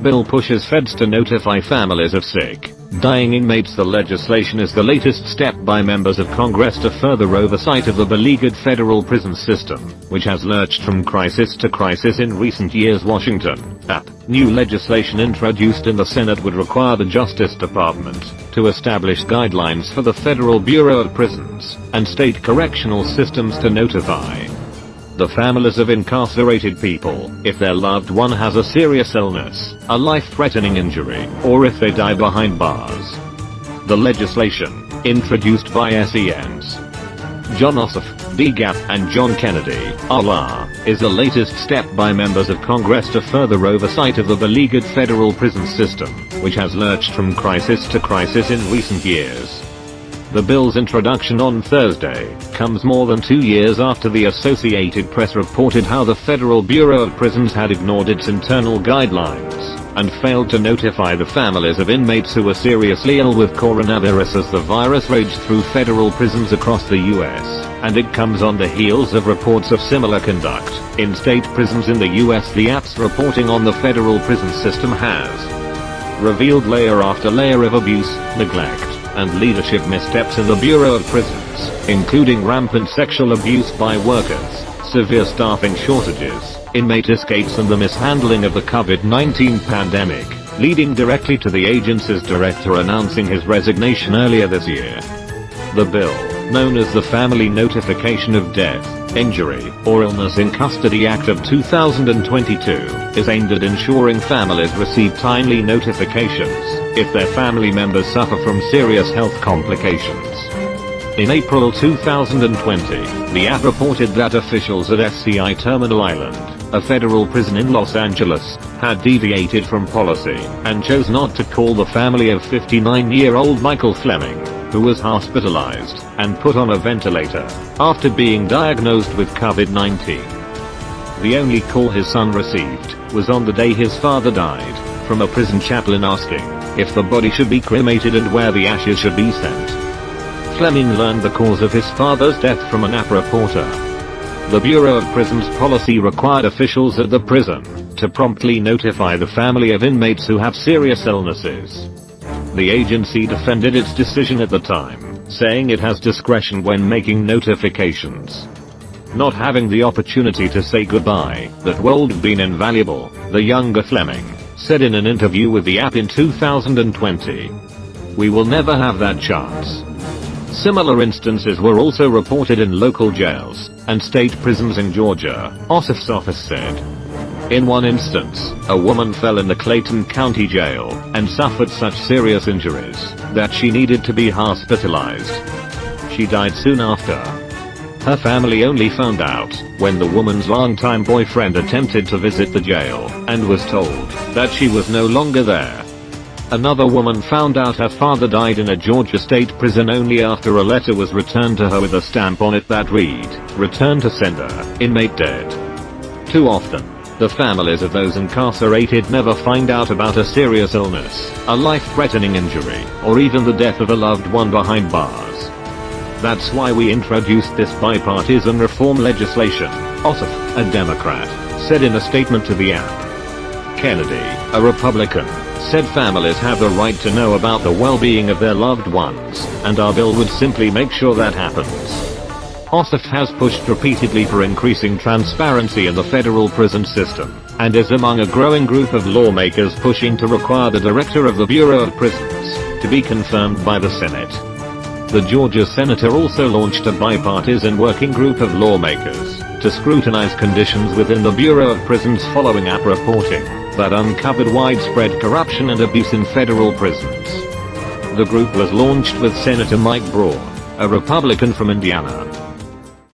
Bill pushes feds to notify families of sick, dying inmates. The legislation is the latest step by members of Congress to further oversight of the beleaguered federal prison system, which has lurched from crisis to crisis in recent years. Washington. New legislation introduced in the Senate would require the Justice Department to establish guidelines for the Federal Bureau of Prisons and state correctional systems to notify the families of incarcerated people if their loved one has a serious illness, a life-threatening injury, or if they die behind bars. The legislation, introduced by SENs John Ossoff, D. Gap, and John Kennedy, RLA, is the latest step by members of Congress to further oversight of the beleaguered federal prison system, which has lurched from crisis to crisis in recent years. The bill's introduction on Thursday comes more than 2 years after the Associated Press reported how the Federal Bureau of Prisons had ignored its internal guidelines and failed to notify the families of inmates who were seriously ill with coronavirus as the virus raged through federal prisons across the US, and it comes on the heels of reports of similar conduct in state prisons in the US. The app's reporting on the federal prison system has revealed layer after layer of abuse, neglect, and leadership missteps in the Bureau of Prisons, including rampant sexual abuse by workers, severe staffing shortages, inmate escapes, and the mishandling of the COVID-19 pandemic, leading directly to the agency's director announcing his resignation earlier this year. The bill, known as the Family Notification of Death, Injury, or Illness in Custody Act of 2022, is aimed at ensuring families receive timely notifications if their family members suffer from serious health complications. In April 2020, the app reported that officials at SCI Terminal Island, a federal prison in Los Angeles, had deviated from policy and chose not to call the family of 59-year-old Michael Fleming, who was hospitalized and put on a ventilator after being diagnosed with COVID-19. The only call his son received was on the day his father died, from a prison chaplain asking if the body should be cremated and where the ashes should be sent. Fleming learned the cause of his father's death from an app reporter. The Bureau of Prisons policy required officials at the prison to promptly notify the family of inmates who have serious illnesses. The agency defended its decision at the time, saying it has discretion when making notifications. Not having the opportunity to say goodbye that would have been invaluable, the younger Fleming said in an interview with the app in 2020. We will never have that chance. Similar instances were also reported in local jails and state prisons in Georgia, Ossoff's office said. In one instance, a woman fell in the Clayton County Jail and suffered such serious injuries that she needed to be hospitalized. She died soon after. Her family only found out when the woman's longtime boyfriend attempted to visit the jail and was told that she was no longer there. Another woman found out her father died in a Georgia state prison only after a letter was returned to her with a stamp on it that read, "Return to sender, inmate dead." Too often, the families of those incarcerated never find out about a serious illness, a life-threatening injury, or even the death of a loved one behind bars. That's why we introduced this bipartisan reform legislation, Ossoff, a Democrat, said in a statement to the app. Kennedy, a Republican, said families have the right to know about the well-being of their loved ones, and our bill would simply make sure that happens. Ossoff has pushed repeatedly for increasing transparency in the federal prison system, and is among a growing group of lawmakers pushing to require the director of the Bureau of Prisons to be confirmed by the Senate. The Georgia senator also launched a bipartisan working group of lawmakers to scrutinize conditions within the Bureau of Prisons following app reporting that uncovered widespread corruption and abuse in federal prisons. The group was launched with Senator Mike Braun, a Republican from Indiana,